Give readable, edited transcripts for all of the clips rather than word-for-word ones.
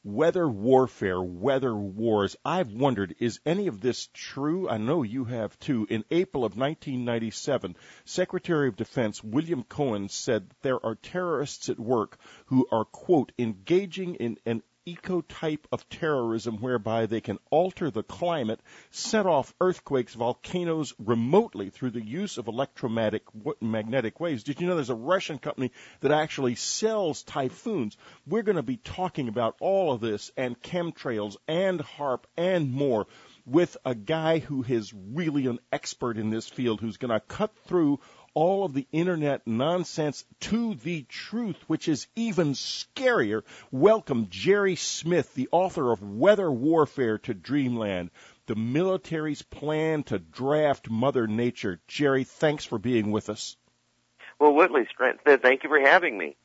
weather warfare, weather wars. I've wondered, is any of this true? I know you have too. In April of 1997, Secretary of Defense William Cohen said there are terrorists at work who are, quote, engaging in an eco-type of terrorism whereby they can alter the climate, set off earthquakes, volcanoes remotely through the use of electromagnetic waves. Did you know there's a Russian company that actually sells typhoons? We're going to be talking about all of this and chemtrails and HARP and more with a guy who is really an expert in this field, who's going to cut through all of the internet nonsense to the truth, which is even scarier. Welcome Jerry Smith, the author of Weather Warfare, to Dreamland, the military's plan to draft Mother Nature. Jerry, thanks for being with us. Well, Whitley, thank you for having me.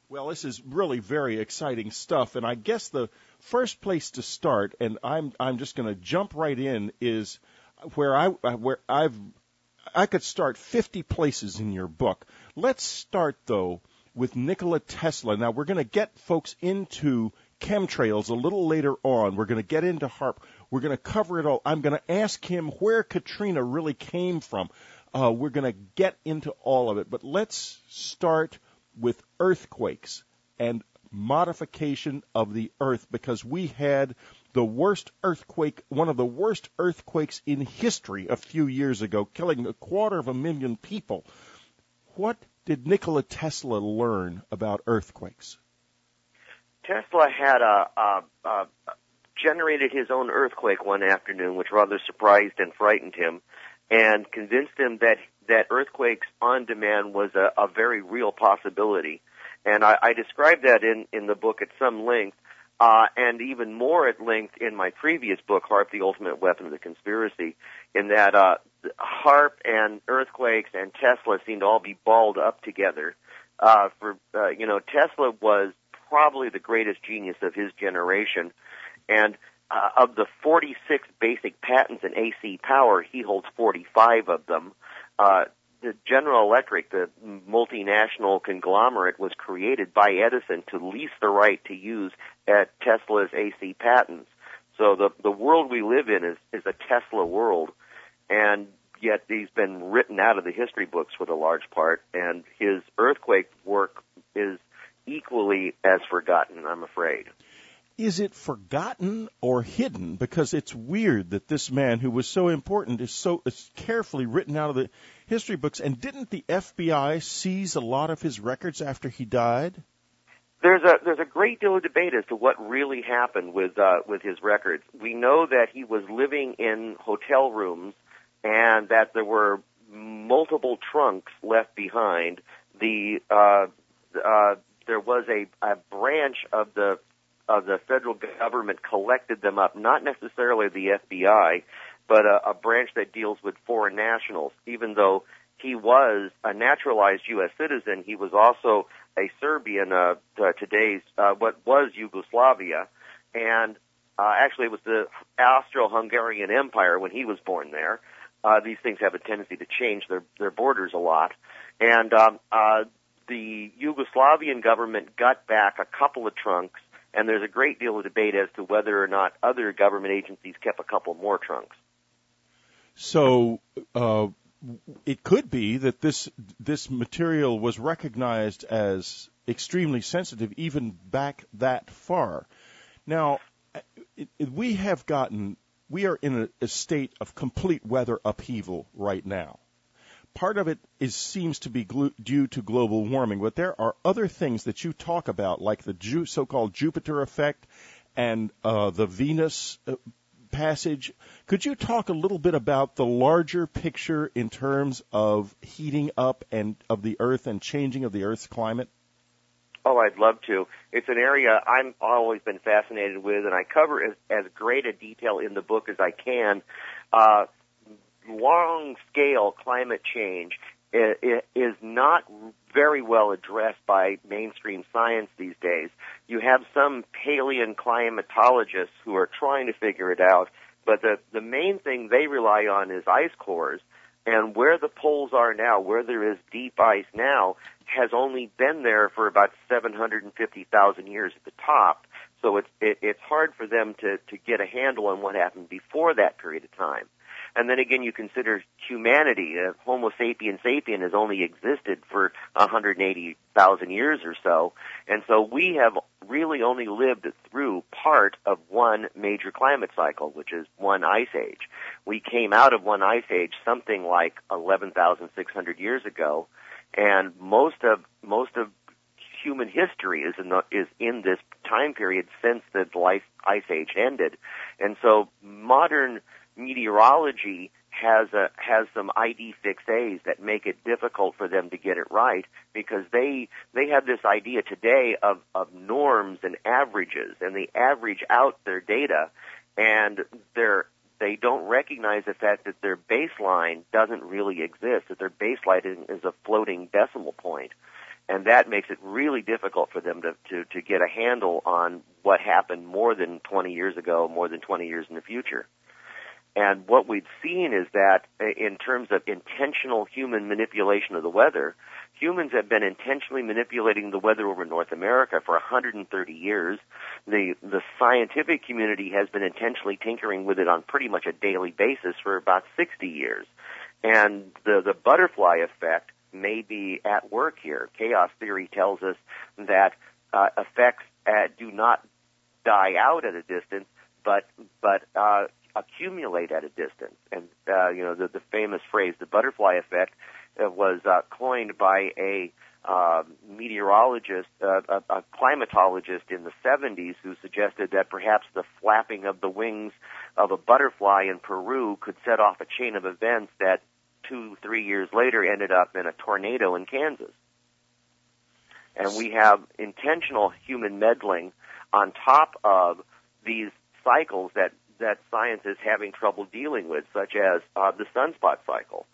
Well, this is really very exciting stuff, and I guess the first place to start, and I'm just going to jump right in, is where I could start 50 places in your book. Let's start, though, with Nikola Tesla. Now, we're going to get folks into chemtrails a little later on. We're going to get into HARP. We're going to cover it all. I'm going to ask him where Katrina really came from. We're going to get into all of it. But let's start with earthquakes and modification of the earth, because we had the worst earthquake, one of the worst earthquakes in history a few years ago, killing 250,000 people. What did Nikola Tesla learn about earthquakes? Tesla had generated his own earthquake one afternoon, which rather surprised and frightened him, and convinced him that earthquakes on demand was a very real possibility. And I described that in the book at some length, and even more at length in my previous book, HARP, The Ultimate Weapon of the Conspiracy, in that HARP and earthquakes and Tesla seem to all be balled up together. Tesla was probably the greatest genius of his generation, and of the 46 basic patents in AC power, he holds 45 of them. The General Electric, the multinational conglomerate, was created by Edison to lease the right to use Tesla's AC patents. So the world we live in is a Tesla world, and yet he's been written out of the history books for the large part, and his earthquake work is equally as forgotten, I'm afraid. Is it forgotten or hidden? Because it's weird that this man who was so important is carefully written out of the history books. And didn't the FBI seize a lot of his records after he died? There's a great deal of debate as to what really happened with his records. We know that he was living in hotel rooms and that there were multiple trunks left behind. There was a branch of the federal government collected them up, not necessarily the FBI, but a branch that deals with foreign nationals. Even though he was a naturalized U.S. citizen, he was also a Serbian, today's, what was Yugoslavia, and actually it was the Austro-Hungarian Empire when he was born there. These things have a tendency to change their borders a lot. And the Yugoslavian government got back a couple of trunks, and there's a great deal of debate as to whether or not other government agencies kept a couple more trunks. So it could be that this material was recognized as extremely sensitive even back that far. Now, we are in a state of complete weather upheaval right now. Part of it seems to be due to global warming, but there are other things that you talk about, like the so-called Jupiter effect and the Venus passage. Could you talk a little bit about the larger picture in terms of heating up and of the Earth and changing of the Earth's climate? Oh, I'd love to. It's an area I've always been fascinated with, and I cover as great a detail in the book as I can. Long-scale climate change is not very well addressed by mainstream science these days. You have some paleoclimatologists who are trying to figure it out, but the main thing they rely on is ice cores, and where the poles are now, where there is deep ice now, has only been there for about 750,000 years at the top. So it's hard for them to get a handle on what happened before that period of time. And then again, you consider humanity. Homo sapien sapien has only existed for 180,000 years or so. And so we have really only lived through part of one major climate cycle, which is one ice age. We came out of one ice age something like 11,600 years ago, and most of human history is in this time period since the ice age ended. And so modern meteorology has some ID fixes that make it difficult for them to get it right, because they have this idea today of norms and averages, and they average out their data, and they don't recognize the fact that their baseline doesn't really exist, that their baseline is a floating decimal point. And that makes it really difficult for them to get a handle on what happened more than 20 years ago, more than 20 years in the future. And what we've seen is that in terms of intentional human manipulation of the weather, humans have been intentionally manipulating the weather over North America for 130 years. The scientific community has been intentionally tinkering with it on pretty much a daily basis for about 60 years. And the butterfly effect may be at work here. Chaos theory tells us that effects do not die out at a distance, but accumulate at a distance. And the famous phrase, the butterfly effect, was coined by a meteorologist, a climatologist in the 70s, who suggested that perhaps the flapping of the wings of a butterfly in Peru could set off a chain of events that 2-3 years later ended up in a tornado in Kansas. And we have intentional human meddling on top of these cycles that science is having trouble dealing with, such as the sunspot cycle.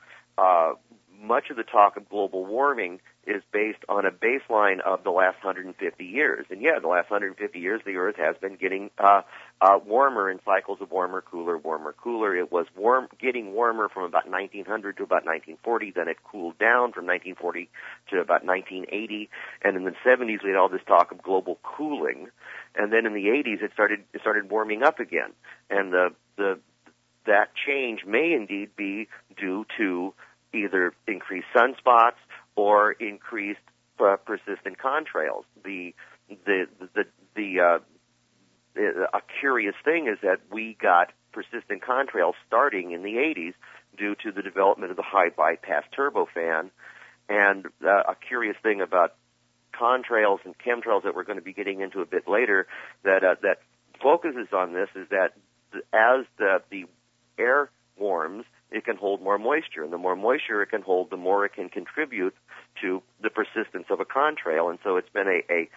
Much of the talk of global warming is based on a baseline of the last 150 years. And yeah, the last 150 years, the Earth has been getting warmer in cycles of warmer, cooler, warmer, cooler. It was getting warmer from about 1900 to about 1940. Then it cooled down from 1940 to about 1980. And in the 70s, we had all this talk of global cooling. And then in the 80s, it started warming up again. And that change may indeed be due to either increased sunspots or increased persistent contrails. A curious thing is that we got persistent contrails starting in the 80s due to the development of the high bypass turbofan. And a curious thing about contrails and chemtrails that we're going to be getting into a bit later that focuses on this is that as the air warms, it can hold more moisture, and the more moisture it can hold, the more it can contribute to the persistence of a contrail. And so it's been a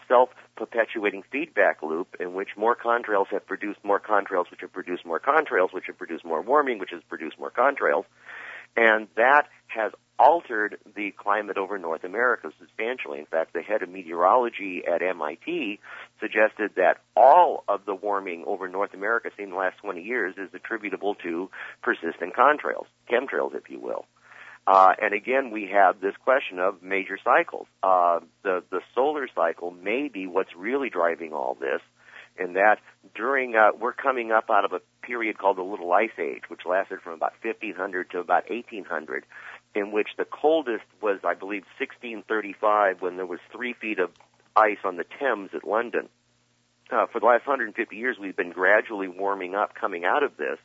self-perpetuating feedback loop in which more contrails have produced more contrails, which have produced more contrails, which have produced more warming, which has produced more contrails. And that has altered the climate over North America substantially. In fact, the head of meteorology at MIT suggested that all of the warming over North America seen in the last 20 years is attributable to persistent contrails, chemtrails, if you will. And again, we have this question of major cycles. The solar cycle may be what's really driving all this, in that we're coming up out of a period called the Little Ice Age, which lasted from about 1500 to about 1800, in which the coldest was, I believe, 1635, when there was 3 feet of ice on the Thames at London. For the last 150 years, we've been gradually warming up coming out of this.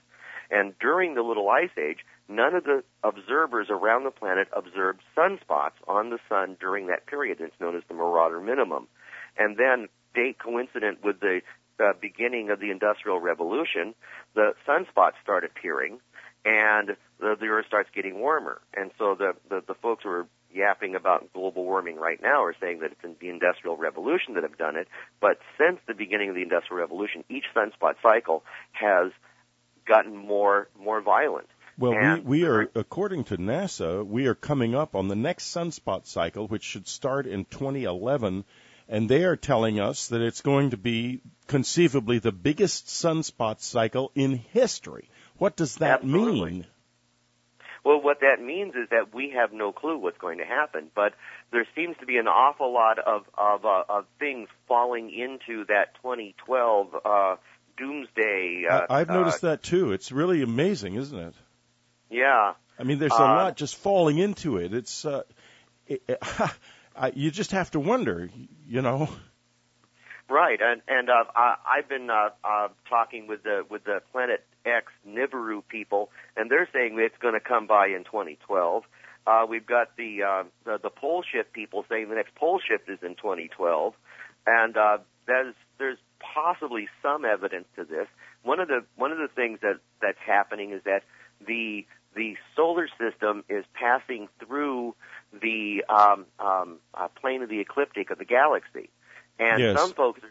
And during the Little Ice Age, none of the observers around the planet observed sunspots on the sun during that period. It's known as the Marauder minimum. And then, date coincident with the beginning of the Industrial Revolution, the sunspots start appearing, and the Earth starts getting warmer. And so the folks who are yapping about global warming right now are saying that it's in the Industrial Revolution that have done it. But since the beginning of the Industrial Revolution, each sunspot cycle has gotten more violent. Well, we are, according to NASA, we are coming up on the next sunspot cycle, which should start in 2011, and they are telling us that it's going to be conceivably the biggest sunspot cycle in history. What does that mean? Well, what that means is that we have no clue what's going to happen, but there seems to be an awful lot of things falling into that 2012 doomsday. I've noticed that too. It's really amazing, isn't it? Yeah. I mean, there's a lot just falling into it. It's you just have to wonder, you know. Right, and I've been talking with the Planet X Nibiru people, and they're saying it's going to come by in 2012. We've got the pole shift people saying the next pole shift is in 2012, and there's possibly some evidence to this. One of the things that's happening is that the solar system is passing through the plane of the ecliptic of the galaxy. And yes. some folks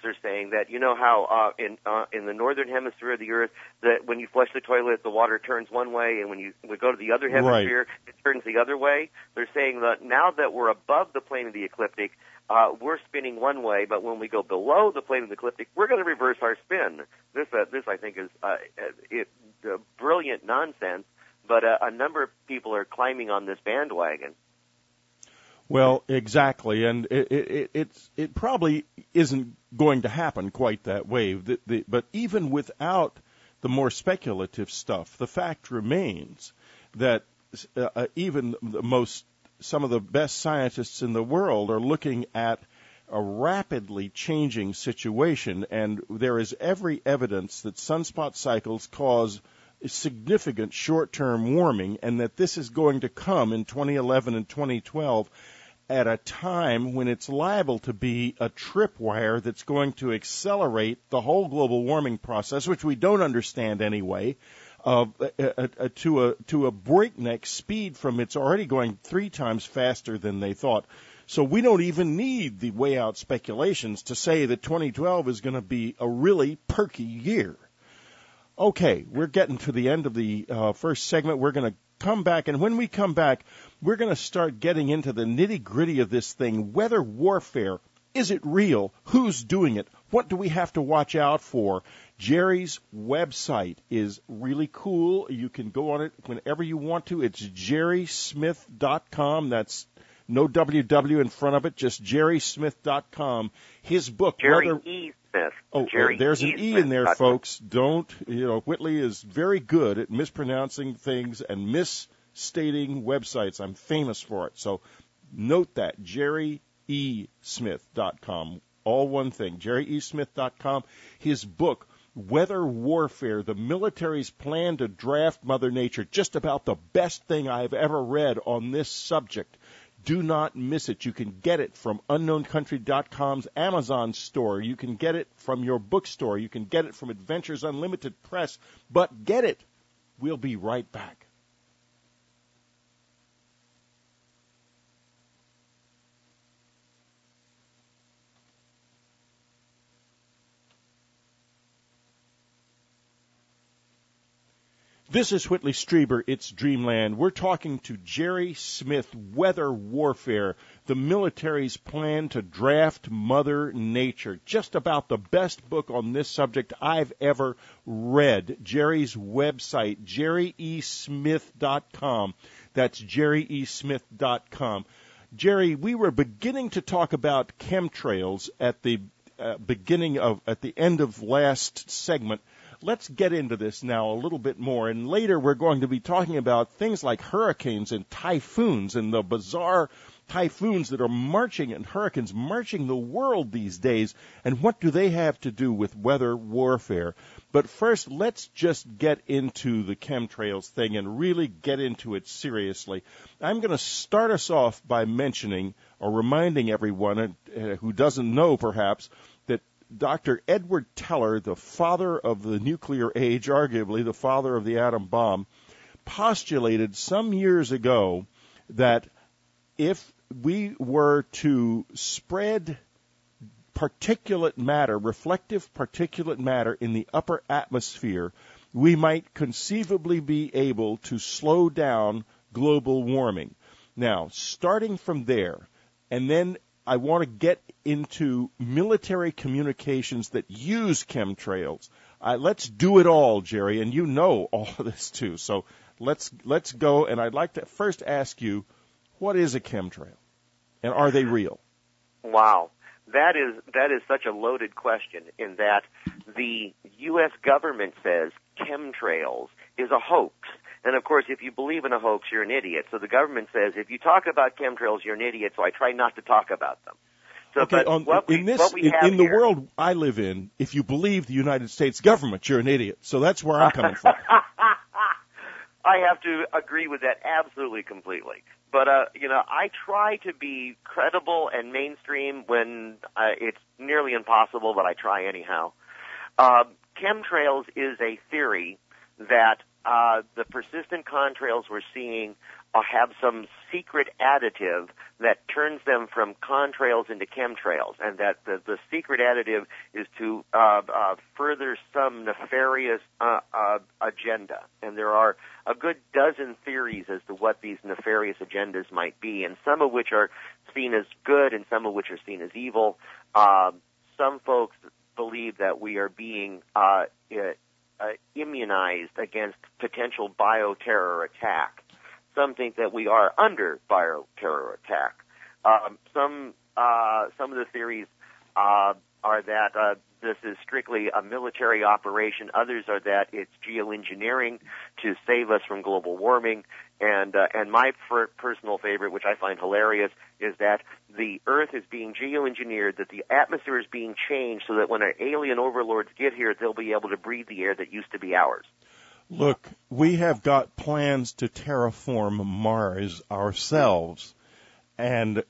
are saying that, you know how in the northern hemisphere of the Earth, that when you flush the toilet, the water turns one way, and when we go to the other hemisphere, right, it turns the other way. They're saying that now that we're above the plane of the ecliptic, we're spinning one way, but when we go below the plane of the ecliptic, we're going to reverse our spin. This I think is brilliant nonsense, but a number of people are climbing on this bandwagon. Well, exactly, and it probably isn't going to happen quite that way. But even without the more speculative stuff, the fact remains that even some of the best scientists in the world are looking at a rapidly changing situation, and there is every evidence that sunspot cycles cause significant short-term warming, and that this is going to come in 2011 and 2012 at a time when it's liable to be a tripwire that's going to accelerate the whole global warming process, which we don't understand anyway, to a breakneck speed from it's already going 3 times faster than they thought. So we don't even need the way out speculations to say that 2012 is going to be a really perky year. Okay, we're getting to the end of the first segment. We're going to come back, and when we come back, we're going to start getting into the nitty-gritty of this thing. Weather warfare, is it real? Who's doing it? What do we have to watch out for? Jerry's website is really cool. You can go on it whenever you want to. It's jerrysmith.com. That's no WW in front of it, just jerrysmith.com. His book, Jerry E. Smith. There's an E in there, folks. Whitley is very good at mispronouncing things and misstating websites. I'm famous for it. So note that, jerrysmith.com. All one thing, jerrysmith.com. His book, Weather Warfare, the military's plan to draft Mother Nature, just about the best thing I've ever read on this subject. Do not miss it. You can get it from UnknownCountry.com's Amazon store. You can get it from your bookstore. You can get it from Adventures Unlimited Press. But get it. We'll be right back. This is Whitley Strieber. It's Dreamland. We're talking to Jerry Smith, Weather Warfare, the military's plan to draft Mother Nature. Just about the best book on this subject I've ever read. Jerry's website, jerryesmith.com. That's jerryesmith.com. Jerry, we were beginning to talk about chemtrails at the end of last segment. Let's get into this now a little bit more, and later we're going to be talking about things like hurricanes and typhoons and the bizarre typhoons that are marching and hurricanes marching the world these days, and what do they have to do with weather warfare. But first, let's just get into the chemtrails thing and really get into it seriously. I'm going to start us off by mentioning or reminding everyone who doesn't know perhaps that Dr. Edward Teller, the father of the nuclear age, arguably the father of the atom bomb, postulated some years ago that if we were to spread particulate matter, reflective particulate matter in the upper atmosphere, we might conceivably be able to slow down global warming. Now, starting from there, and then I want to get into military communications that use chemtrails. Let's do it all, Jerry, and you know all of this too. So let's go, and I'd like to first ask you, what is a chemtrail, and are they real? Wow. That is such a loaded question, in that the U.S. government says chemtrails is a hoax. And, of course, if you believe in a hoax, you're an idiot. So the government says, if you talk about chemtrails, you're an idiot, so I try not to talk about them. So, okay, in the world I live in, if you believe the United States government, you're an idiot. So that's where I'm coming from. I have to agree with that absolutely completely. But, I try to be credible and mainstream when it's nearly impossible, but I try anyhow. Chemtrails is a theory that the persistent contrails we're seeing have some secret additive that turns them from contrails into chemtrails, and that the secret additive is to further some nefarious agenda. And there are a good dozen theories as to what these nefarious agendas might be, and some of which are seen as good and some of which are seen as evil. Some folks believe that we are being immunized against potential bioterror attack. Some think that we are under bioterror attack. Some of the theories are that this is strictly a military operation. Others are that it's geoengineering to save us from global warming. And my personal favorite, which I find hilarious, is that the Earth is being geoengineered, that the atmosphere is being changed so that when our alien overlords get here, they'll be able to breathe the air that used to be ours. Look, we have got plans to terraform Mars ourselves. And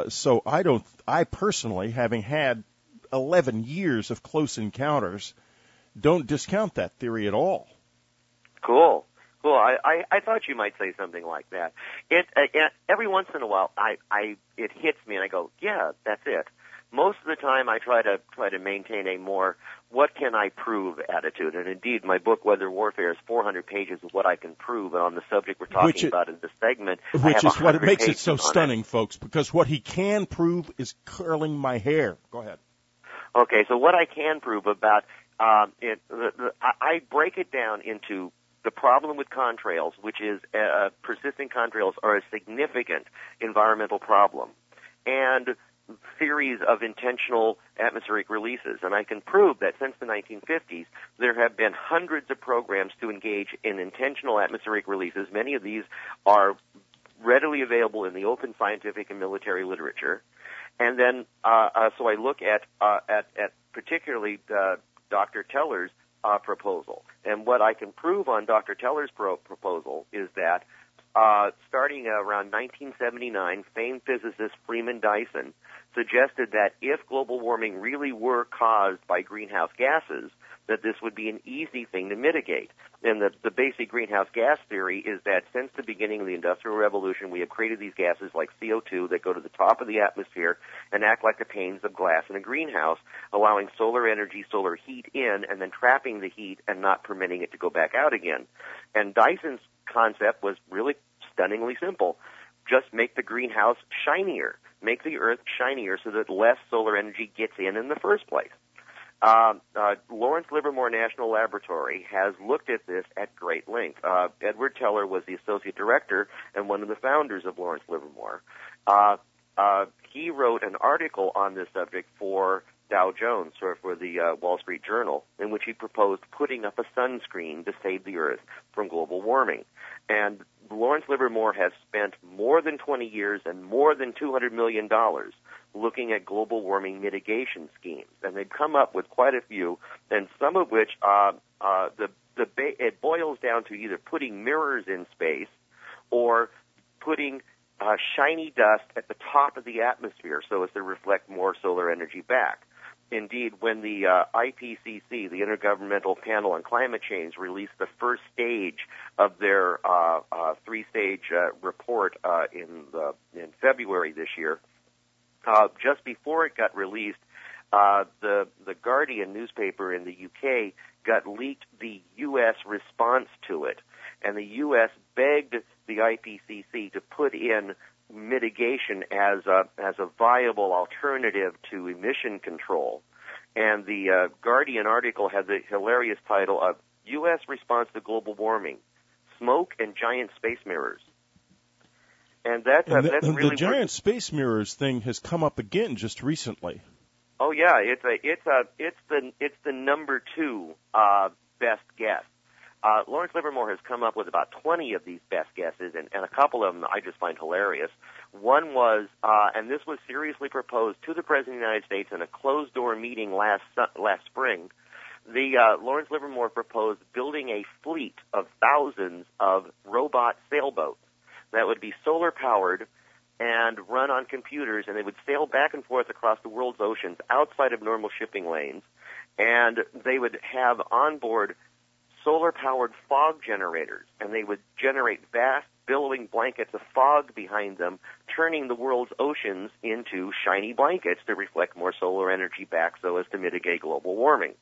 so I personally, having had 11 years of close encounters, don't discount that theory at all. Cool. I thought you might say something like that. Every once in a while, it hits me and I go, yeah, that's it. Most of the time, I try to maintain a more "what can I prove" attitude. And indeed, my book Weather Warfare is 400 pages of what I can prove. And on the subject we're talking about in this segment, which is what makes it so stunning, folks. Because what he can prove is curling my hair. Go ahead. Okay, so what I can prove about I break it down into the problem with contrails, which is persistent contrails are a significant environmental problem, and theories of intentional atmospheric releases. And I can prove that since the 1950s, there have been hundreds of programs to engage in intentional atmospheric releases. Many of these are readily available in the open scientific and military literature. And then, so I look at particularly Dr. Teller's proposal. And what I can prove on Dr. Teller's proposal is that starting around 1979, famed physicist Freeman Dyson suggested that if global warming really were caused by greenhouse gases, that this would be an easy thing to mitigate. And the basic greenhouse gas theory is that since the beginning of the Industrial Revolution, we have created these gases like CO2 that go to the top of the atmosphere and act like the panes of glass in a greenhouse, allowing solar energy, solar heat in, and then trapping the heat and not permitting it to go back out again. And Dyson's concept was really stunningly simple. Just make the greenhouse shinier. Make the Earth shinier so that less solar energy gets in the first place. Lawrence Livermore National Laboratory has looked at this at great length. Edward Teller was the associate director and one of the founders of Lawrence Livermore. He wrote an article on this subject for Dow Jones, or for the Wall Street Journal, in which he proposed putting up a sunscreen to save the Earth from global warming. And Lawrence Livermore has spent more than 20 years and more than $200 million looking at global warming mitigation schemes. And they've come up with quite a few, and some of which it boils down to either putting mirrors in space or putting shiny dust at the top of the atmosphere so as to reflect more solar energy back. Indeed, when the IPCC, the Intergovernmental Panel on Climate Change, released the first stage of their three-stage report in February this year, just before it got released, the Guardian newspaper in the UK got leaked the U.S. response to it, and the U.S. begged the IPCC to put in mitigation as a viable alternative to emission control. And the Guardian article had the hilarious title of U.S. Response to Global Warming, smoke and giant space mirrors. And that's really the giant space mirrors thing has come up again just recently. Oh yeah, it's the number 2 best guess. Lawrence Livermore has come up with about 20 of these best guesses, and a couple of them I just find hilarious. One was, and this was seriously proposed to the President of the United States in a closed-door meeting last spring. Lawrence Livermore proposed building a fleet of thousands of robot sailboats that would be solar-powered and run on computers, and they would sail back and forth across the world's oceans outside of normal shipping lanes, and they would have on board solar-powered fog generators, and they would generate vast billowing blankets of fog behind them, turning the world's oceans into shiny blankets to reflect more solar energy back so as to mitigate global warming.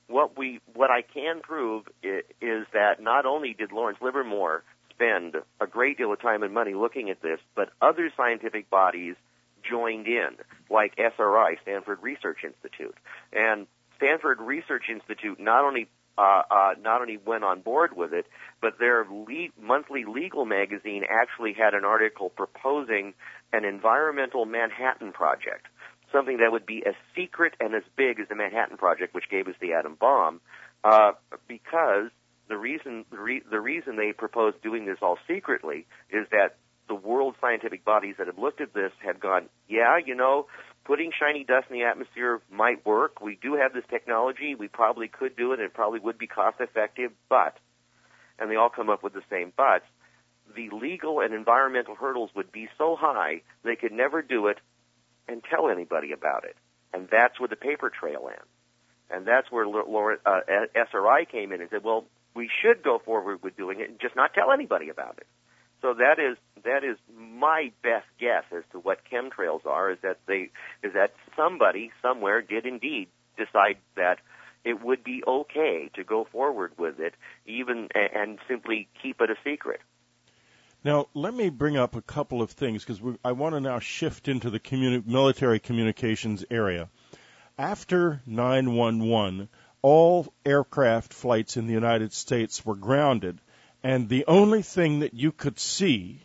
What I can prove is that not only did Lawrence Livermore spend a great deal of time and money looking at this, but other scientific bodies joined in, like SRI, Stanford Research Institute. And Stanford Research Institute not only went on board with it, but their monthly legal magazine actually had an article proposing an environmental Manhattan Project, something that would be as secret and as big as the Manhattan Project, which gave us the atom bomb, because the reason they proposed doing this all secretly is that the world scientific bodies that have looked at this have gone, yeah, putting shiny dust in the atmosphere might work. We do have this technology. We probably could do it. It probably would be cost effective, but, and they all come up with the same buts, the legal and environmental hurdles would be so high they could never do it and tell anybody about it. And that's where the paper trail ends. And that's where SRI came in and said, well, we should go forward with doing it and just not tell anybody about it. So that is my best guess as to what chemtrails are, is that somebody somewhere did indeed decide that it would be okay to go forward with it, even and simply keep it a secret. Now, let me bring up a couple of things, because I want to now shift into the military communications area. After 9/11, all aircraft flights in the United States were grounded, and the only thing that you could see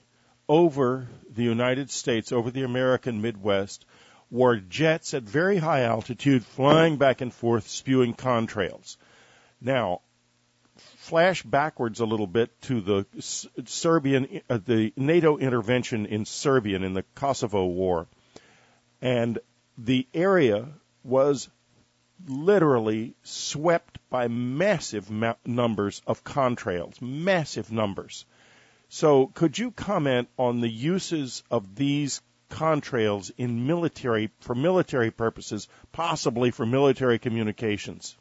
over the United States, over the American Midwest, were jets at very high altitude flying back and forth, spewing contrails. Now, flash backwards a little bit to the the NATO intervention in Serbia in the Kosovo War, and the area was literally swept by massive numbers of contrails, massive numbers. So could you comment on the uses of these contrails in for military purposes, possibly for military communications?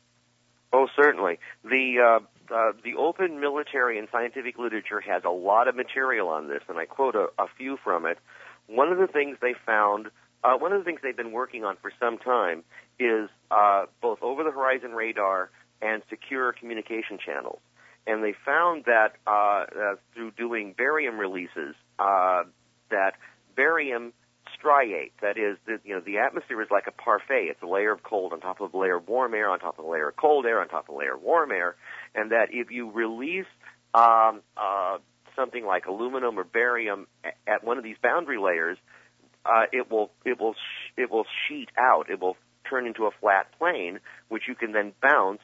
Oh, certainly. The open military and scientific literature has a lot of material on this, and I quote a few from it. One of the things they found, one of the things they've been working on for some time is both over-the-horizon radar and secure communication channels. And they found that through doing barium releases, that barium striate, that is, the atmosphere is like a parfait. It's a layer of cold on top of a layer of warm air, on top of a layer of cold air, on top of a layer of warm air, and that if you release something like aluminum or barium at one of these boundary layers, it will sheet out. It will turn into a flat plane, which you can then bounce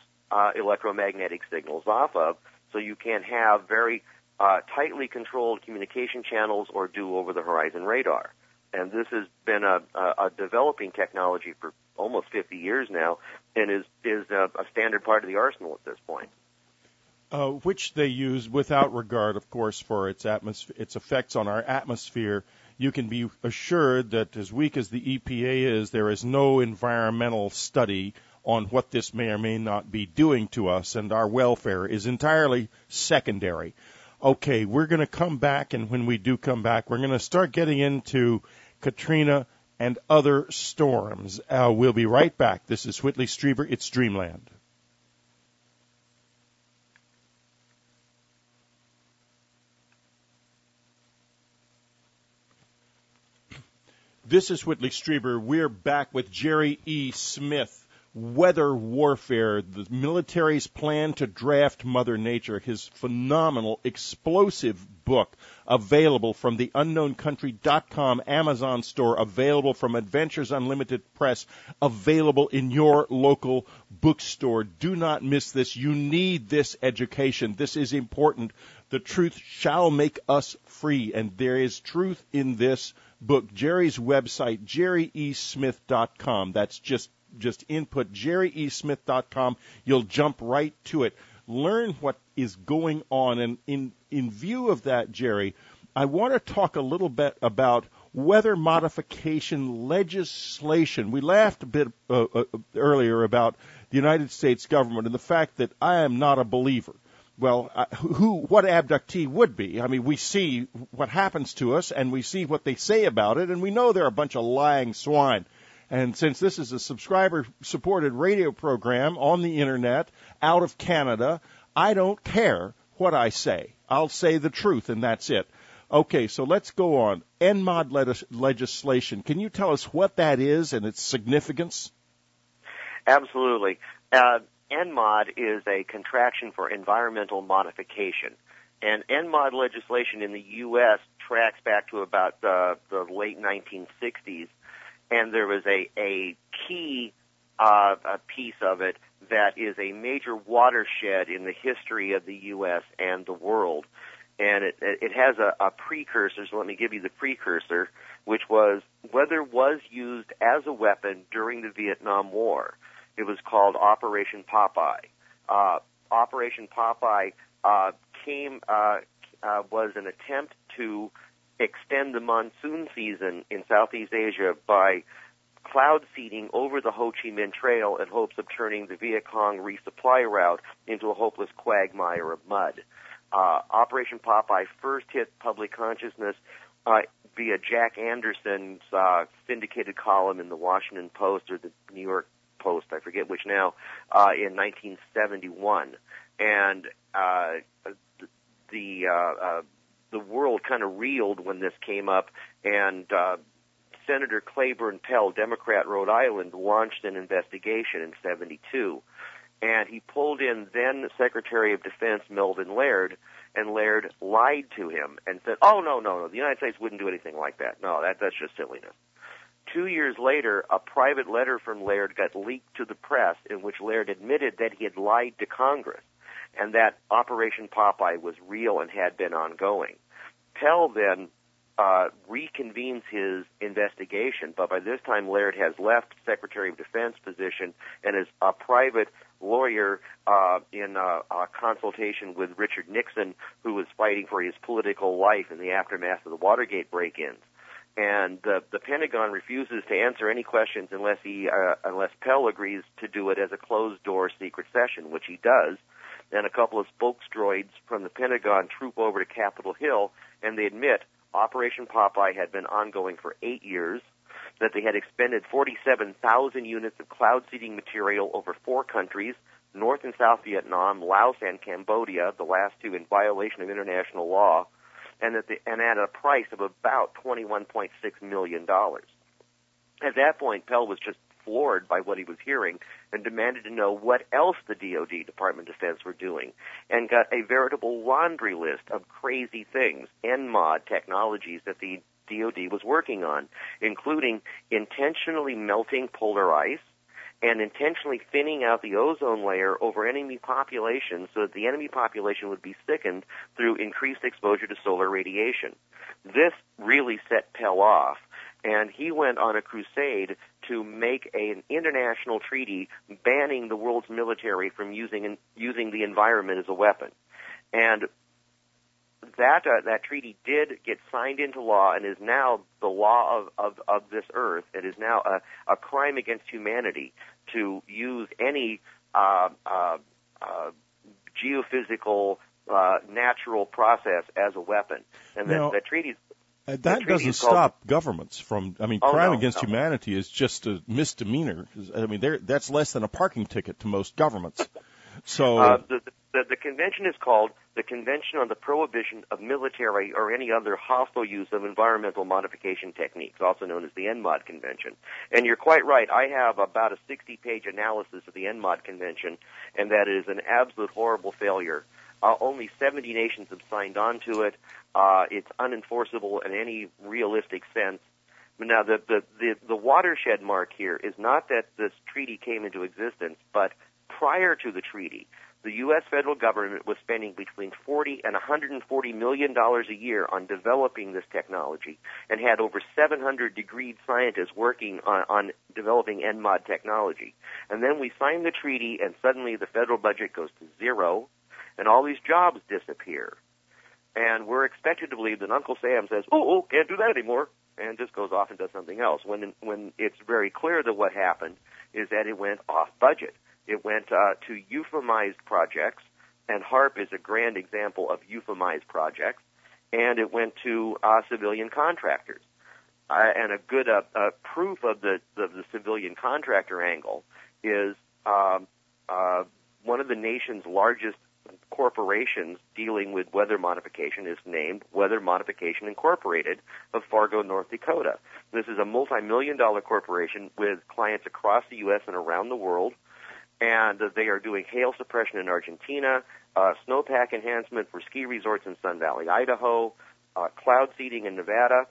electromagnetic signals off of, so you can have very tightly controlled communication channels or do over-the-horizon radar. And this has been a developing technology for almost 50 years now, and is a standard part of the arsenal at this point. Which they use without regard, of course, for its effects on our atmosphere. You can be assured that as weak as the EPA is, there is no environmental study on what this may or may not be doing to us, and our welfare is entirely secondary. Okay, we're going to come back, and when we do come back, we're going to start getting into Katrina and other storms. We'll be right back. This is Whitley Strieber. It's Dreamland. This is Whitley Strieber. We're back with Jerry E. Smith Weather Warfare, the military's plan to draft Mother Nature, his phenomenal, explosive book, available from the unknowncountry.com Amazon store, available from Adventures Unlimited Press, available in your local bookstore. Do not miss this. You need this education. This is important. The truth shall make us free, and there is truth in this book. Jerry's website, jerryesmith.com. That's just input jerryesmith.com. You'll jump right to it. Learn what is going on. And in view of that, Jerry, I want to talk a little bit about weather modification legislation. We laughed a bit earlier about the United States government and the fact that I am not a believer. Well, what abductee would be? I mean, we see what happens to us, and we see what they say about it, and we know they're a bunch of lying swine. And since this is a subscriber-supported radio program on the Internet, out of Canada, I don't care what I say. I'll say the truth, and that's it. Okay, so let's go on. NMOD legislation. Can you tell us what that is and its significance? Absolutely. NMOD is a contraction for environmental modification. And NMOD legislation in the U.S. tracks back to about the late 1960s. And there was a key a piece of it that is a major watershed in the history of the U.S. and the world. And it has a precursor, so let me give you the precursor, which was weather was used as a weapon during the Vietnam War. It was called Operation Popeye. Operation Popeye was an attempt to extend the monsoon season in Southeast Asia by cloud seeding over the Ho Chi Minh Trail in hopes of turning the Viet Cong resupply route into a hopeless quagmire of mud. Operation Popeye first hit public consciousness via Jack Anderson's syndicated column in the Washington Post or the New York Post, I forget which now, in 1971. And the world kind of reeled when this came up, and Senator Claiborne Pell, Democrat, Rhode Island, launched an investigation in 72. And he pulled in then Secretary of Defense Melvin Laird, and Laird lied to him and said, oh, no, the United States wouldn't do anything like that. No, that's just silliness. 2 years later, a private letter from Laird got leaked to the press in which Laird admitted that he had lied to Congress and that Operation Popeye was real and had been ongoing. Pell then reconvenes his investigation, but by this time Laird has left Secretary of Defense position and is a private lawyer in a consultation with Richard Nixon, who was fighting for his political life in the aftermath of the Watergate break-ins. And the Pentagon refuses to answer any questions unless Pell agrees to do it as a closed-door secret session, which he does. Then a couple of spokesdroids from the Pentagon troop over to Capitol Hill, and they admit Operation Popeye had been ongoing for 8 years, that they had expended 47,000 units of cloud seeding material over 4 countries, North and South Vietnam, Laos, and Cambodia, the last two in violation of international law, and at a price of about $21.6 million. At that point, Pell was just floored by what he was hearing and demanded to know what else the DoD, Department of Defense, were doing, and got a veritable laundry list of crazy things, NMOD technologies that the DoD was working on, including intentionally melting polar ice and intentionally thinning out the ozone layer over enemy populations so that the enemy population would be sickened through increased exposure to solar radiation. This really set Pell off, and he went on a crusade to make an international treaty banning the world's military from using the environment as a weapon. And that treaty did get signed into law and is now the law of this earth. It is now a crime against humanity to use any geophysical natural process as a weapon. And the treaty. That doesn't stop governments from. I mean, crime against humanity is just a misdemeanor. I mean, that's less than a parking ticket to most governments. So the The convention is called the Convention on the Prohibition of Military or Any Other Hostile Use of Environmental Modification Techniques, also known as the NMOD Convention. And you're quite right. I have about a 60-page analysis of the NMOD Convention, and that is an absolute horrible failure. Only 70 nations have signed on to it. It's unenforceable in any realistic sense. Now, the watershed mark here is not that this treaty came into existence, but prior to the treaty, the U.S. federal government was spending between $40 and $140 million a year on developing this technology and had over 700 degreed scientists working on developing NMOD technology. And then we signed the treaty, and suddenly the federal budget goes to zero, and all these jobs disappear. And we're expected to believe that Uncle Sam says, oh, can't do that anymore, and just goes off and does something else, when it's very clear that what happened is that it went off budget. It went to euphemized projects, and HARP is a grand example of euphemized projects, and it went to civilian contractors. And a good proof of the civilian contractor angle is one of the nation's largest corporations dealing with weather modification is named Weather Modification Incorporated of Fargo, North Dakota. This is a multi-million-dollar corporation with clients across the U.S. and around the world, and they are doing hail suppression in Argentina, snowpack enhancement for ski resorts in Sun Valley, Idaho, cloud seeding in Nevada.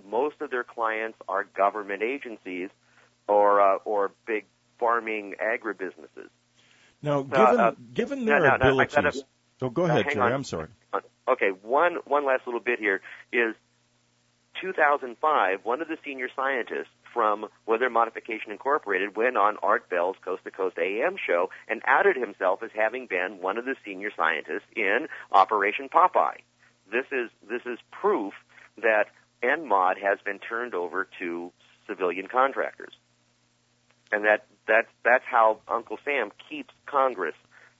Most of their clients are government agencies or big farming agribusinesses. Now, given their abilities... go ahead, Jerry. I'm sorry. Okay, one last little bit here is 2005, one of the senior scientists from Weather Modification Incorporated went on Art Bell's Coast to Coast AM show and outed himself as having been one of the senior scientists in Operation Popeye. This is proof that NMOD has been turned over to civilian contractors. And that's how Uncle Sam keeps Congress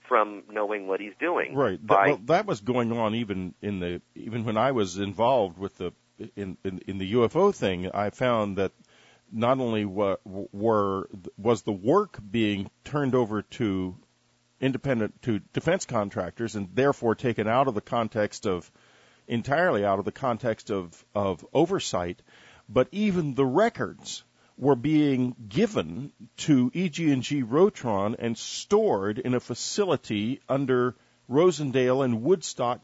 from knowing what he's doing. Right. Well, that was going on even when I was involved with in the UFO thing. I found that not only was the work being turned over to defense contractors and therefore taken out of the context of entirely out of the context of oversight, but even the records were being given to EG&G Rotron and stored in a facility under Rosendale and Woodstock,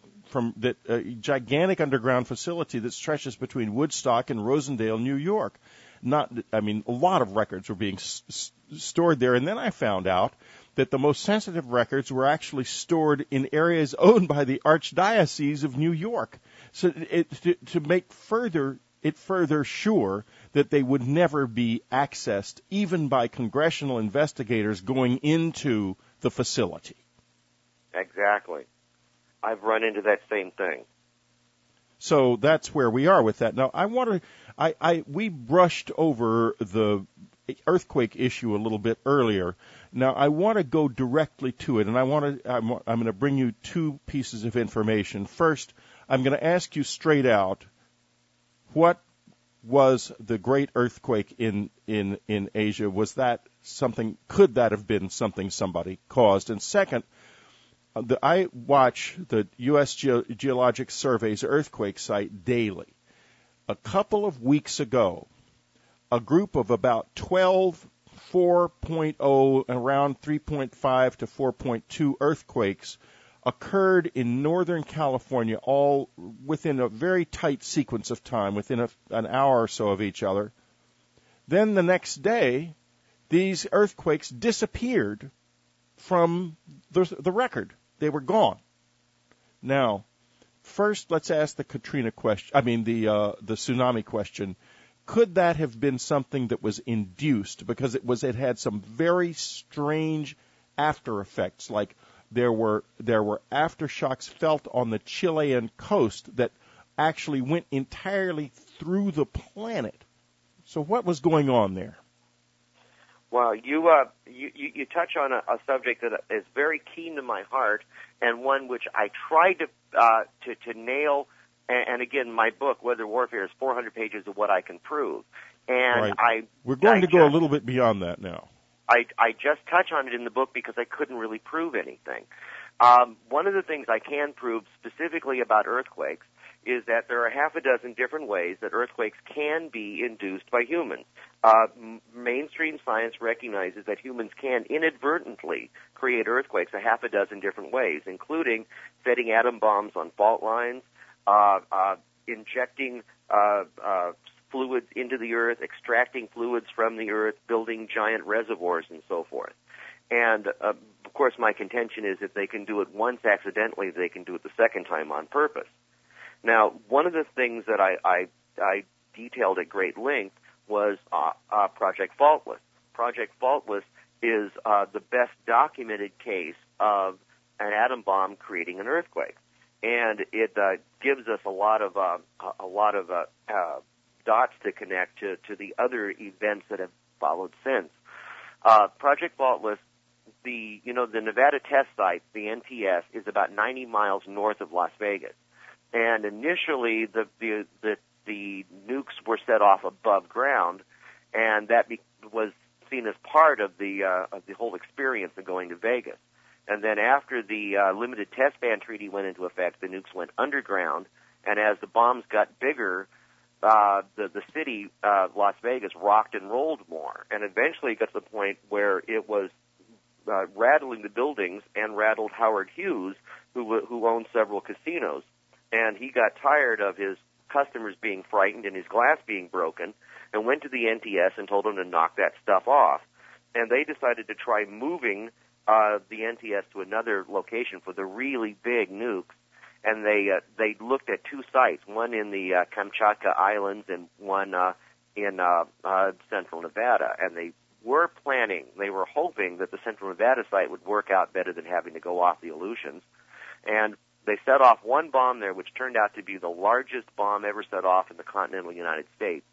a gigantic underground facility that stretches between Woodstock and Rosendale, New York. A lot of records were being stored there, and then I found out that the most sensitive records were actually stored in areas owned by the Archdiocese of New York, so to make further sure that they would never be accessed, even by congressional investigators going into the facility. Exactly. I've run into that same thing. So that's where we are with that. Now, we brushed over the earthquake issue a little bit earlier. Now, I want to go directly to it, and I'm going to bring you two pieces of information. First, I'm going to ask you straight out, what was the great earthquake in Asia? Was that something? Could that have been something somebody caused? And second, I watch the U.S. Geologic Survey's earthquake site daily. A couple of weeks ago, a group of about 12 4.0, around 3.5 to 4.2 earthquakes occurred in Northern California, all within a very tight sequence of time, within an hour or so of each other. Then the next day, these earthquakes disappeared from the record. They were gone. Now, first, let's ask the Katrina question. The tsunami question. Could that have been something that was induced because it had some very strange after effects, like there were aftershocks felt on the Chilean coast that actually went entirely through the planet. So what was going on there? Well, you touch on a subject that is very keen to my heart, and one which I tried to nail. And again, my book, Weather Warfare, is 400 pages of what I can prove. And right. We're going to go a little bit beyond that now. I just touch on it in the book because I couldn't really prove anything. One of the things I can prove specifically about earthquakes is that there are half a dozen different ways that earthquakes can be induced by humans. Mainstream science recognizes that humans can inadvertently create earthquakes a half a dozen different ways, including setting atom bombs on fault lines, injecting fluids into the earth, extracting fluids from the earth, building giant reservoirs, and so forth. And, of course, my contention is if they can do it once accidentally, they can do it the second time on purpose. Now, one of the things that I detailed at great length was Project Faultless. Project Faultless is the best documented case of an atom bomb creating an earthquake, and it gives us a lot of dots to connect to the other events that have followed since. Project Faultless, the Nevada test site, the NTS, is about 90 miles north of Las Vegas. And initially, the nukes were set off above ground, and that was seen as part of the whole experience of going to Vegas. And then after the limited test ban treaty went into effect, the nukes went underground, and as the bombs got bigger, the city, Las Vegas, rocked and rolled more, and eventually it got to the point where it was rattling the buildings and rattled Howard Hughes, who owned several casinos. And he got tired of his customers being frightened and his glass being broken and went to the NTS and told them to knock that stuff off. And they decided to try moving the NTS to another location for the really big nukes. And they looked at two sites, one in the Kamchatka Islands and one in central Nevada. And they were hoping that the central Nevada site would work out better than having to go off the Aleutians. And they set off one bomb there, which turned out to be the largest bomb ever set off in the continental United States.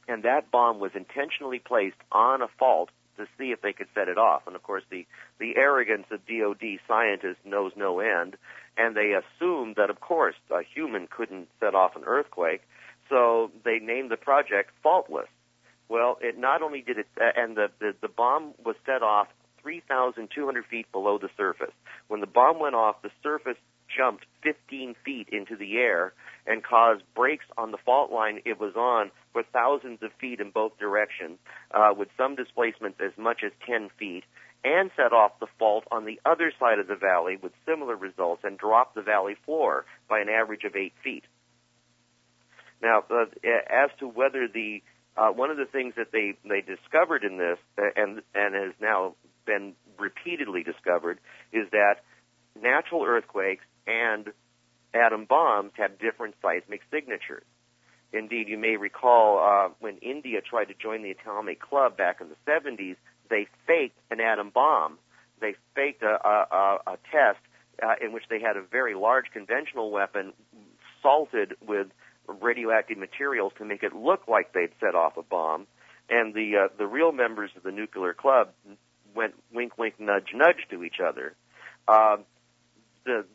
And that bomb was intentionally placed on a fault to see if they could set it off. And, of course, the arrogance of DOD scientists knows no end, and they assumed that, of course, a human couldn't set off an earthquake, so they named the project Faultless. Well, it not only did it, and the bomb was set off 3,200 feet below the surface. When the bomb went off, the surface jumped 15 feet into the air and caused breaks on the fault line it was on for thousands of feet in both directions, with some displacements as much as 10 feet, and set off the fault on the other side of the valley with similar results and dropped the valley floor by an average of 8 feet. Now, as to whether one of the things that they discovered in this, and has now been repeatedly discovered, is that natural earthquakes and atom bombs have different seismic signatures. Indeed, you may recall when India tried to join the Atomic Club back in the 70s, they faked an atom bomb. They faked a test in which they had a very large conventional weapon salted with radioactive materials to make it look like they'd set off a bomb. And the real members of the nuclear club went wink, wink, nudge, nudge to each other. The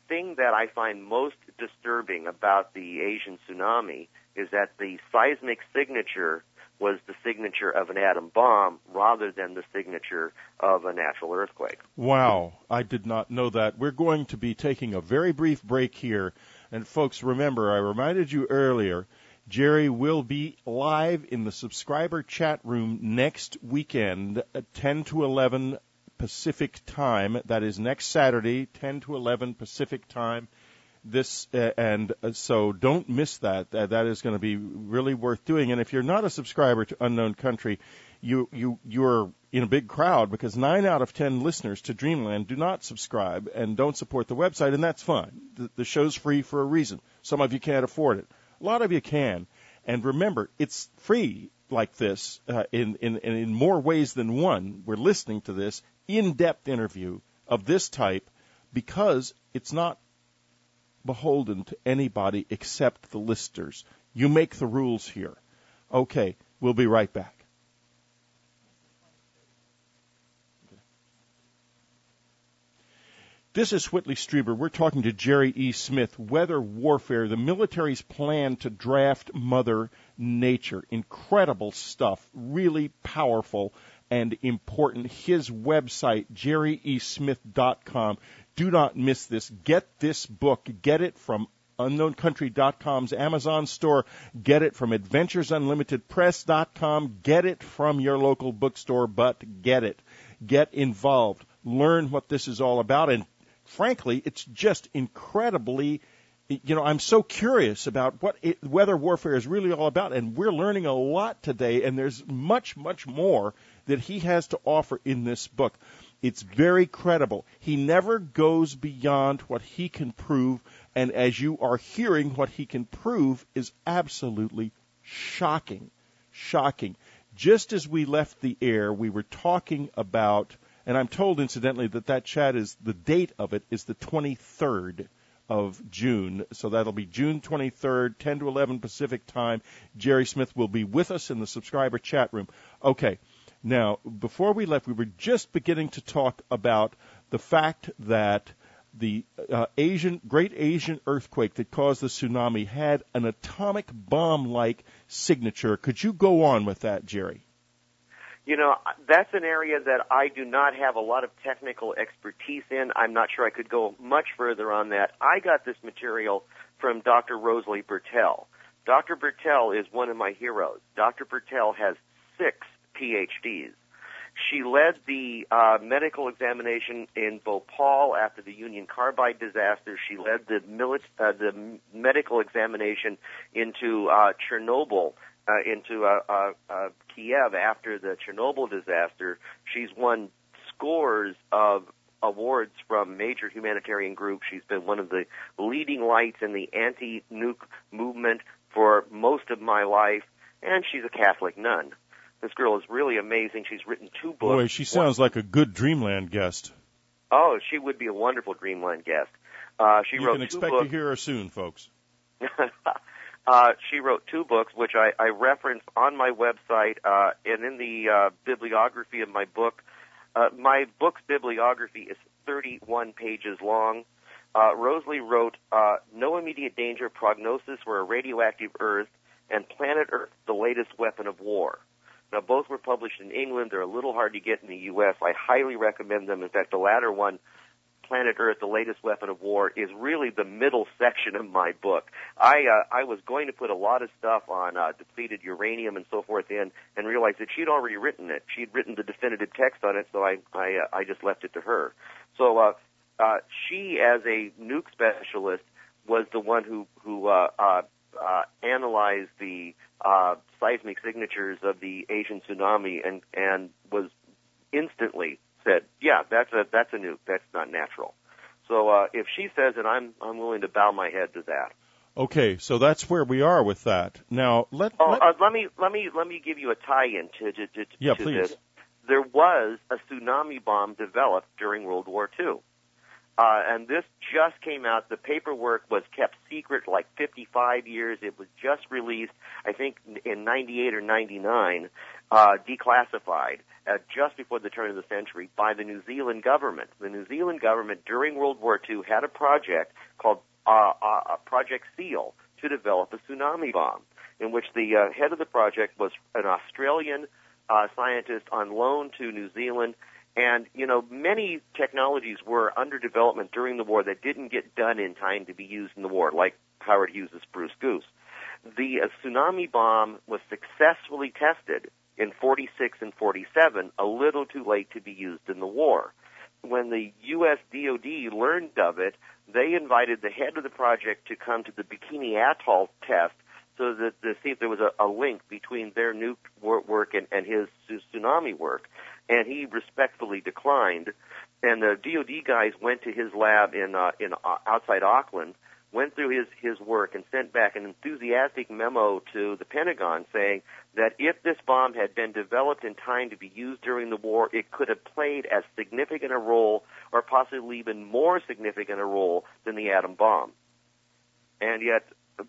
thing that I find most disturbing about the Asian tsunami is that the seismic signature was the signature of an atom bomb rather than the signature of a natural earthquake. Wow, I did not know that. We're going to be taking a very brief break here. And folks, remember, I reminded you earlier, Jerry will be live in the subscriber chat room next weekend at 10 to 11 Pacific time. That is next Saturday, 10 to 11 Pacific time. So don't miss that. That is going to be really worth doing. And if you're not a subscriber to Unknown Country, you're in a big crowd because 9 out of 10 listeners to Dreamland do not subscribe and don't support the website, and that's fine. The show's free for a reason. Some of you can't afford it. A lot of you can. And remember, it's free like this in more ways than one. We're listening to this in-depth interview of this type because it's not beholden to anybody except the listeners. You make the rules here. Okay, we'll be right back. This is Whitley Strieber. We're talking to Jerry E. Smith, Weather Warfare, the military's plan to draft Mother Nature. Incredible stuff, really powerful and important. His website, jerryesmith.com, Do not miss this. Get this book. Get it from UnknownCountry.com's Amazon store. Get it from AdventuresUnlimitedPress.com. Get it from your local bookstore, but get it. Get involved. Learn what this is all about. And frankly, it's just incredibly, I'm so curious about what weather warfare is really all about. And we're learning a lot today. And there's much, much more that he has to offer in this book. It's very credible. He never goes beyond what he can prove, and as you are hearing, what he can prove is absolutely shocking. Shocking. Just as we left the air, we were talking about, and I'm told, incidentally, that chat is, the date of it is the 23rd of June. So that'll be June 23rd, 10 to 11 Pacific time. Jerry Smith will be with us in the subscriber chat room. Okay. Now, before we left, we were just beginning to talk about the fact that the Great Asian earthquake that caused the tsunami had an atomic bomb-like signature. Could you go on with that, Jerry? That's an area that I do not have a lot of technical expertise in. I'm not sure I could go much further on that. I got this material from Dr. Rosalie Bertell. Dr. Bertell is one of my heroes. Dr. Bertell has 6 PhDs. She led the medical examination in Bhopal after the Union Carbide disaster. She led the medical examination into Chernobyl, into Kiev after the Chernobyl disaster. She's won scores of awards from major humanitarian groups. She's been one of the leading lights in the anti-nuke movement for most of my life, and she's a Catholic nun. This girl is really amazing. She's written 2 books. Boy, she sounds like a good Dreamland guest. Oh, she would be a wonderful Dreamland guest. She wrote 2 books. You can expect to hear her soon, folks. She wrote 2 books, which I reference on my website and in the bibliography of my book. My book's bibliography is 31 pages long. Rosalie wrote No Immediate Danger, Prognosis for a Radioactive Earth, and Planet Earth, the Latest Weapon of War. Now, both were published in England. They're a little hard to get in the U.S. I highly recommend them. In fact, the latter one, Planet Earth, the Latest Weapon of War, is really the middle section of my book. I was going to put a lot of stuff on depleted uranium and so forth in, and realized that she'd already written it. She'd written the definitive text on it, so I just left it to her. So she, as a nuke specialist, was the one who analyzed the seismic signatures of the Asian tsunami and was instantly said, yeah, that's a nuke. That's not natural. So if she says it, I'm willing to bow my head to that. Okay, so that's where we are with that. Now let me give you a tie-in to please. This. There was a tsunami bomb developed during World War II. And this just came out. The paperwork was kept secret like 55 years. It was just released, I think, in 98 or 99, declassified just before the turn of the century by the New Zealand government. The New Zealand government during World War II had a project called Project SEAL to develop a tsunami bomb, in which the head of the project was an Australian scientist on loan to New Zealand. And, many technologies were under development during the war that didn't get done in time to be used in the war, like Howard Hughes' Spruce Goose. The tsunami bomb was successfully tested in 46 and 47, a little too late to be used in the war. When the U.S. DOD learned of it, they invited the head of the project to come to the Bikini Atoll test so that to see if there was a link between their nuke work and his tsunami work. And he respectfully declined. And the DOD guys went to his lab in outside Auckland, went through his work, and sent back an enthusiastic memo to the Pentagon saying that if this bomb had been developed in time to be used during the war, it could have played as significant a role, or possibly even more significant a role, than the atom bomb. And yet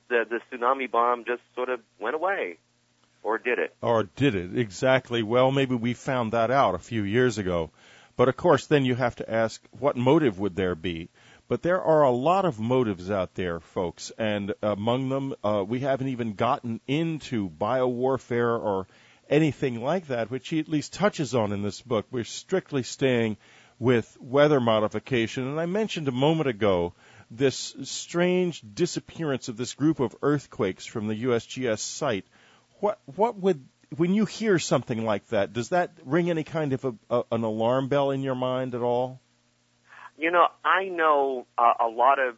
the tsunami bomb just sort of went away. Or did it? Or did it, exactly. Well, maybe we found that out a few years ago. But, of course, then you have to ask, what motive would there be? But there are a lot of motives out there, folks, and among them, we haven't even gotten into biowarfare or anything like that, which he at least touches on in this book. We're strictly staying with weather modification. And I mentioned a moment ago this strange disappearance of this group of earthquakes from the USGS site. What would, when you hear something like that, does that ring any kind of an alarm bell in your mind at all? You know, I know a lot of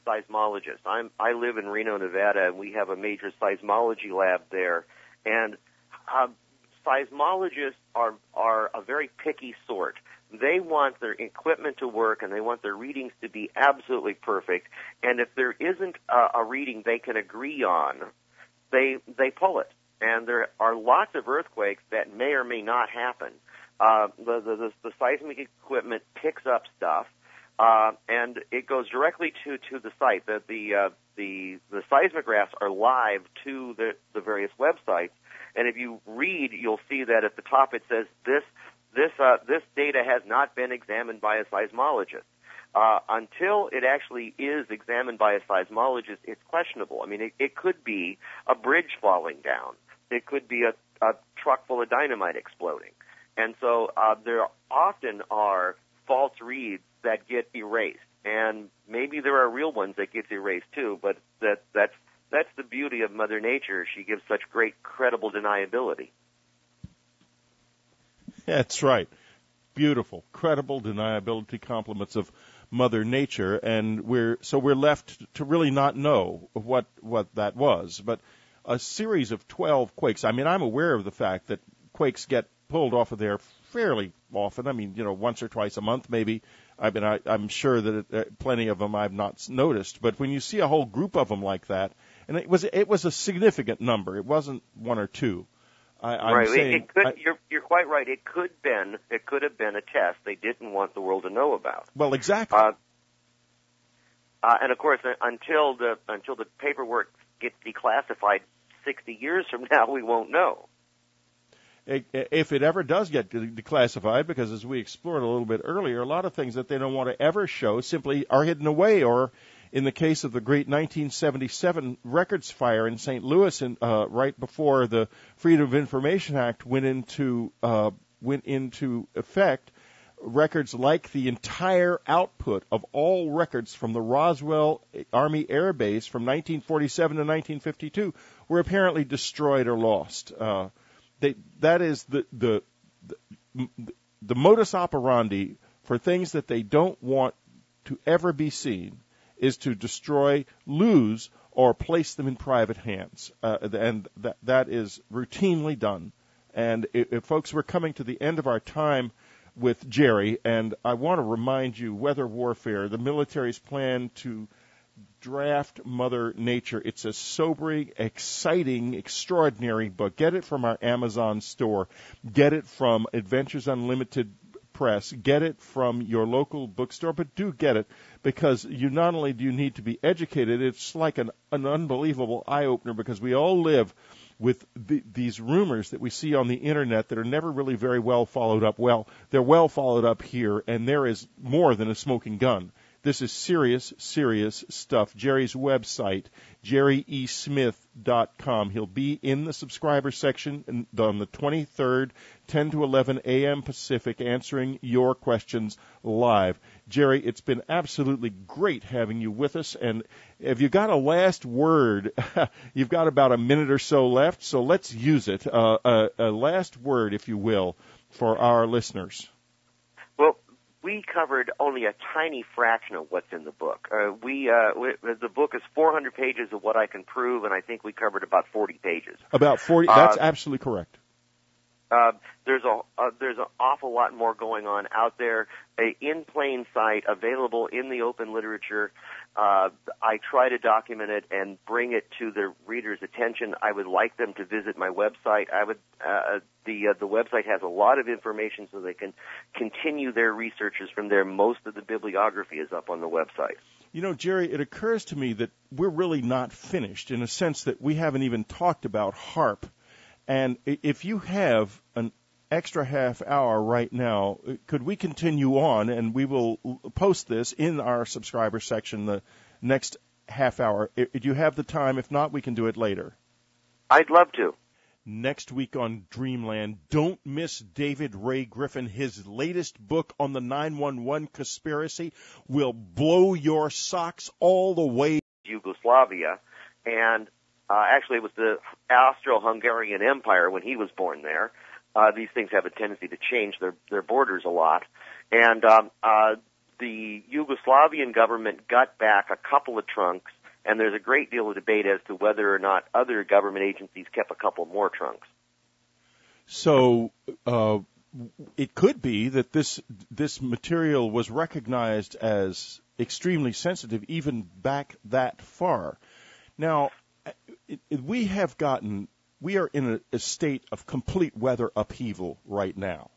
seismologists. I live in Reno, Nevada, and we have a major seismology lab there. And seismologists are a very picky sort. They want their equipment to work, and they want their readings to be absolutely perfect. And if there isn't a reading they can agree on, they pull it. And there are lots of earthquakes that may or may not happen. The seismic equipment picks up stuff, and it goes directly to the site. The seismographs are live to the various websites, and if you read, you'll see that at the top it says this data has not been examined by a seismologist. Until it actually is examined by a seismologist, it's questionable. I mean, it could be a bridge falling down. It could be a truck full of dynamite exploding. And so there often are false reads that get erased, and maybe there are real ones that get erased too. But that's the beauty of Mother Nature. She gives such great credible deniability. That's right. Beautiful, credible deniability compliments of Mother Nature, and we're left to really not know what that was. But a series of 12 quakes. I mean, I'm aware of the fact that quakes get pulled off of there fairly often. I mean, once or twice a month, maybe. I mean, I'm sure that plenty of them I've not noticed. But when you see a whole group of them like that, and it was a significant number. It wasn't one or two. I'm right. saying, you're quite right. It could have been a test they didn't want the world to know about. Well, exactly. And of course, until the paperwork gets declassified 60 years from now, we won't know. If it ever does get declassified, because as we explored a little bit earlier, a lot of things that they don't want to ever show simply are hidden away, or in the case of the great 1977 records fire in St. Louis, right before the Freedom of Information Act went into effect, records like the entire output of all records from the Roswell Army Air Base from 1947 to 1952 were apparently destroyed or lost. That is the modus operandi for things that they don't want to ever be seen is to destroy, lose, or place them in private hands, and that is routinely done. And if folks, we're coming to the end of our time with Jerry, and I want to remind you, Weather Warfare, the military's plan to draft Mother Nature. It's a sobering, exciting, extraordinary book. Get it from our Amazon store. Get it from Adventures Unlimited Press. Get it from your local bookstore, but do get it, because you not only do you need to be educated, it's like an unbelievable eye-opener, because we all live with these rumors that we see on the Internet that are never really very well followed up. Well, they're well followed up here, and there is more than a smoking gun. This is serious, serious stuff. Jerry's website, jerryesmith.com. He'll be in the subscriber section on the 23rd, 10 to 11 a.m. Pacific, answering your questions live. Jerry, it's been absolutely great having you with us. And if you got a last word, you've got about a minute or so left, so let's use it. A last word, if you will, for our listeners. Well, we covered only a tiny fraction of what's in the book. The book is 400 pages of what I can prove, and I think we covered about 40 pages. About 40. That's absolutely correct. There's an awful lot more going on out there, in plain sight, available in the open literature. I try to document it and bring it to the reader's attention. I would like them to visit my website. The website has a lot of information so they can continue their researches from there. Most of the bibliography is up on the website. You know, Jerry, it occurs to me that we're really not finished, in a sense that we haven't even talked about HAARP. And if you have an extra half hour right now, could we continue on, and we will post this in our subscriber section the next half hour. Do you have the time? If not, we can do it later. I'd love to. Next week on Dreamland, don't miss David Ray Griffin. His latest book on the 9/11 conspiracy will blow your socks all the way. Yugoslavia, and actually it was the Austro-Hungarian Empire when he was born there. These things have a tendency to change their borders a lot. And the Yugoslavian government got back a couple of trunks, and there's a great deal of debate as to whether or not other government agencies kept a couple more trunks. So it could be that this material was recognized as extremely sensitive even back that far. Now, we are in a state of complete weather upheaval right now.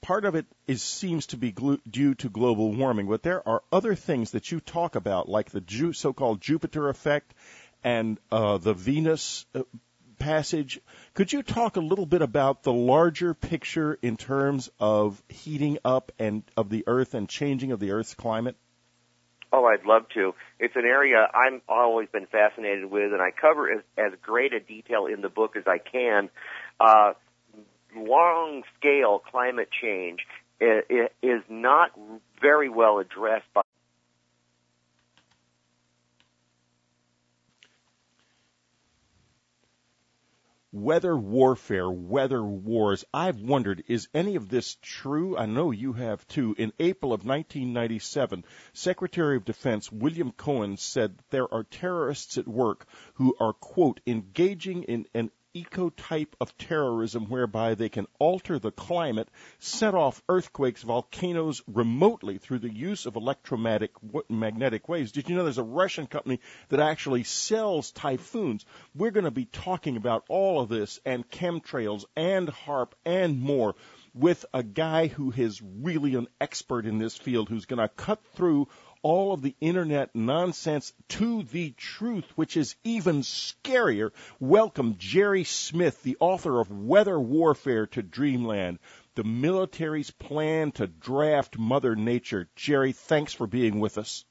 Part of it seems to be due to global warming, but there are other things that you talk about, like the so-called Jupiter effect and the Venus passage. Could you talk a little bit about the larger picture in terms of heating up and of the Earth and changing of the Earth's climate? Oh, I'd love to. It's an area I've always been fascinated with, and I cover as great a detail in the book as I can. Long-scale climate change is not very well addressed by weather warfare, weather wars. I've wondered, is any of this true? I know you have too. In April of 1997, Secretary of Defense William Cohen said there are terrorists at work who are, quote, engaging in an eco-type of terrorism whereby they can alter the climate, set off earthquakes, volcanoes remotely through the use of electromagnetic waves. Did you know there's a Russian company that actually sells typhoons? We're going to be talking about all of this and chemtrails and HAARP and more with a guy who is really an expert in this field, who's going to cut through all of the internet nonsense to the truth, which is even scarier. Welcome Jerry Smith, the author of Weather Warfare, to Dreamland, the military's plan to draft Mother Nature. Jerry, thanks for being with us.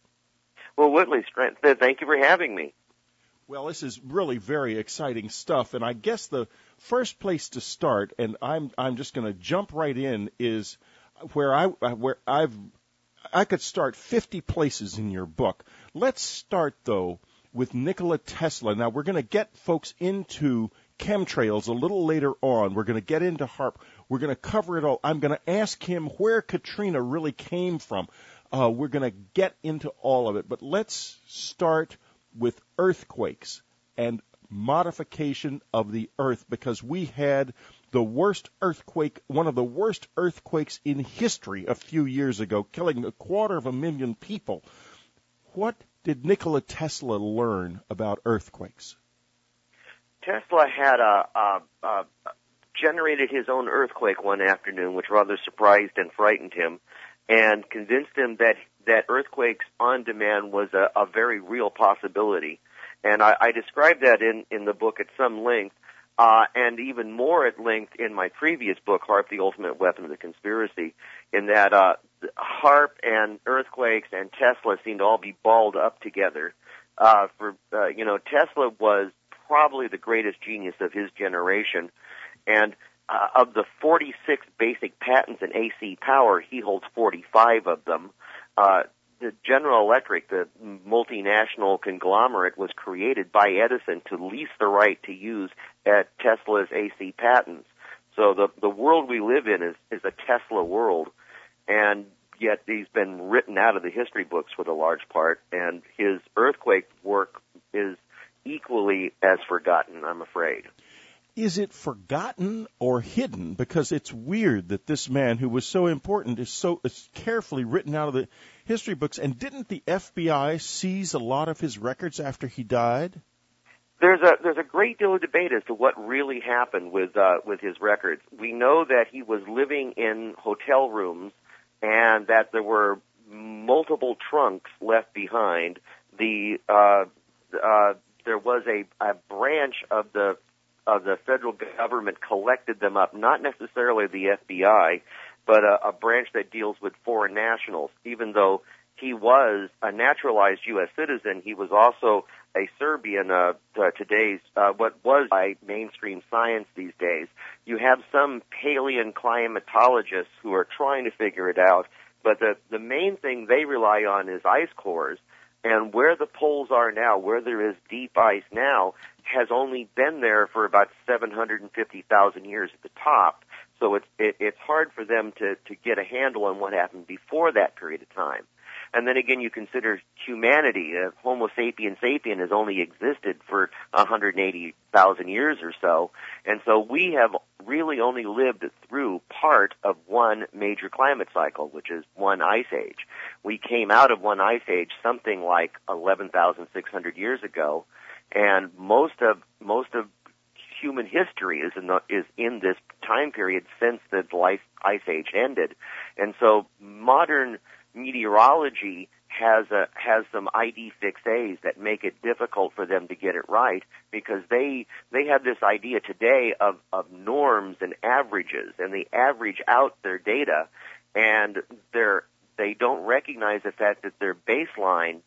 Well, Whitley, thank you for having me. Well, this is really very exciting stuff, and I guess the first place to start, and I'm just going to jump right in, is where I could start 50 places in your book. Let's start, though, with Nikola Tesla. Now, we're going to get folks into chemtrails a little later on. We're going to get into HAARP. We're going to cover it all. I'm going to ask him where Katrina really came from. We're going to get into all of it. But let's start with earthquakes and modification of the Earth, because we had the worst earthquake, one of the worst earthquakes in history a few years ago, killing 250,000 people. What did Nikola Tesla learn about earthquakes? Tesla had generated his own earthquake one afternoon, which rather surprised and frightened him, and convinced him that earthquakes on demand was a very real possibility. And I described that in the book at some length, and even more at length in my previous book, HAARP, The Ultimate Weapon of the Conspiracy, in that HAARP and earthquakes and Tesla seem to all be balled up together. Tesla was probably the greatest genius of his generation, and of the 46 basic patents in AC power, he holds 45 of them. The General Electric, the multinational conglomerate, was created by Edison to lease the right to use Tesla's AC patents. So the world we live in is a Tesla world, and yet he's been written out of the history books for the large part, and his earthquake work is equally as forgotten, I'm afraid. Is it forgotten or hidden? Because it's weird that this man who was so important is carefully written out of the history books. And didn't the FBI seize a lot of his records after he died? There's a great deal of debate as to what really happened with his records. We know that he was living in hotel rooms and that there were multiple trunks left behind. There was a branch of the federal government collected them up, not necessarily the FBI, but a branch that deals with foreign nationals. Even though he was a naturalized U.S. citizen, he was also Serbian today's what was by mainstream science these days. You have some paleoclimatologists who are trying to figure it out, but the main thing they rely on is ice cores. And where the poles are now, where there is deep ice now, has only been there for about 750,000 years at the top. So it's hard for them to get a handle on what happened before that period of time. And then again, you consider humanity. Homo sapien sapien has only existed for 180,000 years or so. And so we have really only lived through part of one major climate cycle, which is one ice age. We came out of one ice age something like 11,600 years ago, and most of human history is in this time period since the ice age ended. And so modern meteorology has some ID fixes that make it difficult for them to get it right, because they have this idea today of norms and averages, and they average out their data, and they don't recognize the fact that their baseline